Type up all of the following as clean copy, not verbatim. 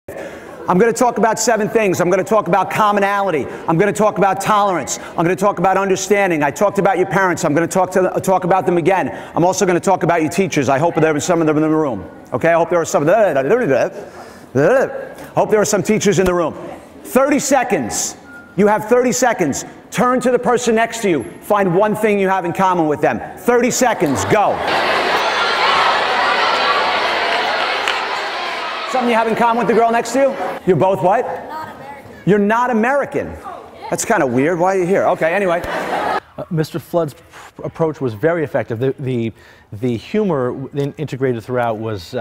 I'm going to talk about 7 things. I'm going to talk about commonality. I'm going to talk about tolerance. I'm going to talk about understanding. I talked about your parents. I'm going to talk about them again. I'm also going to talk about your teachers. I hope there are some of them in the room. Okay? I hope there are some. I hope there are some teachers in the room. 30 seconds. You have 30 seconds. Turn to the person next to you. Find one thing you have in common with them. 30 seconds. Go. Something you have in common with the girl next to you? You're both what? Not American. You're not American. That's kind of weird. Why are you here? Okay, anyway. Mr. Flood's approach was very effective. The humor integrated throughout was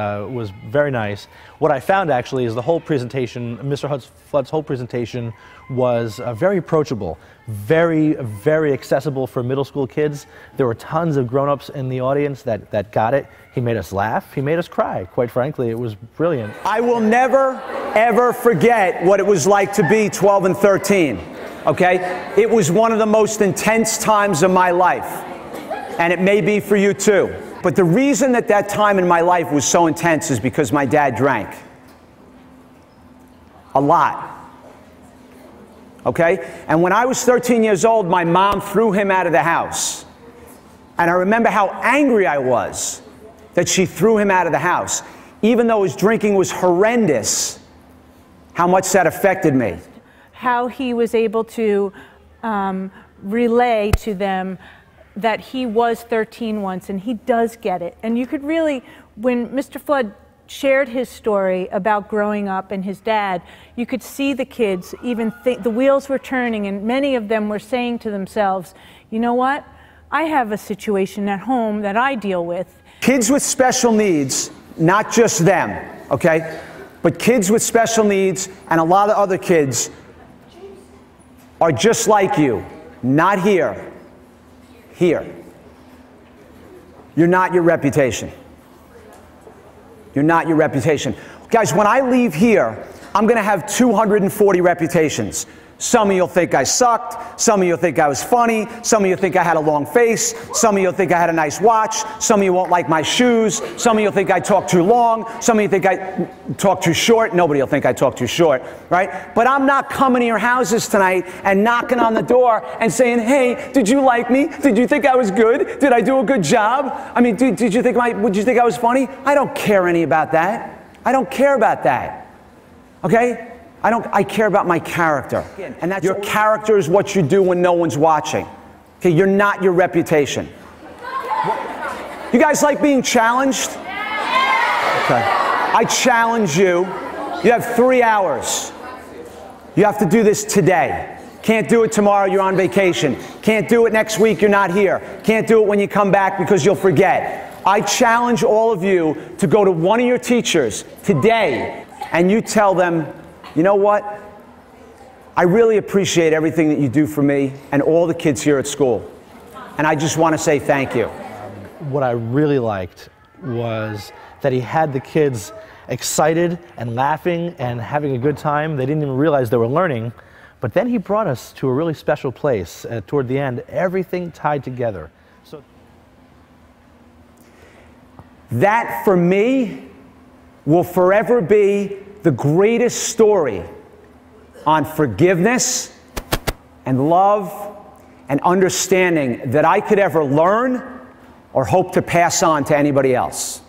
very nice. What I found actually is the whole presentation, Mr. Flood's whole presentation was very approachable, very accessible for middle school kids. There were tons of grown-ups in the audience that got it. He made us laugh. He made us cry. Quite frankly, it was brilliant. I will never, ever forget what it was like to be 12 and 13. Okay? It was one of the most intense times of my life. And it may be for you too. But the reason that time in my life was so intense is because my dad drank. A lot. Okay? And when I was 13 years old, my mom threw him out of the house. And I remember how angry I was that she threw him out of the house. Even though his drinking was horrendous, how much that affected me. How he was able to relay to them that he was 13 once, and he does get it. And you could really, when Mr. Flood shared his story about growing up and his dad, you could see the kids even think, the wheels were turning, and many of them were saying to themselves, you know what, I have a situation at home that I deal with. Kids with special needs, not just them, okay, but kids with special needs and a lot of other kids are just like you, not here, here. You're not your reputation. You're not your reputation. Guys, when I leave here, I'm going to have 240 reputations. Some of you'll think I sucked. Some of you'll think I was funny. Some of you think I had a long face. Some of you'll think I had a nice watch. Some of you won't like my shoes. Some of you'll think I talk too long. Some of you think I talk too short. Nobody will think I talk too short, right? But I'm not coming to your houses tonight and knocking on the door and saying, hey, did you like me? Did you think I was good? Did I do a good job? I mean, would you think I was funny? I don't care any about that. I don't care about that. Okay? I care about my character. And that's your character is what you do when no one's watching. Okay, you're not your reputation. You guys like being challenged? Okay. I challenge you. You have 3 hours. You have to do this today. Can't do it tomorrow, you're on vacation. Can't do it next week, you're not here. Can't do it when you come back because you'll forget. I challenge all of you to go to one of your teachers today and you tell them, you know what? I really appreciate everything that you do for me and all the kids here at school. And I just want to say thank you. What I really liked was that he had the kids excited and laughing and having a good time. They didn't even realize they were learning. But then he brought us to a really special place. Toward the end, everything tied together. So that, for me, will forever be the greatest story on forgiveness and love and understanding that I could ever learn or hope to pass on to anybody else.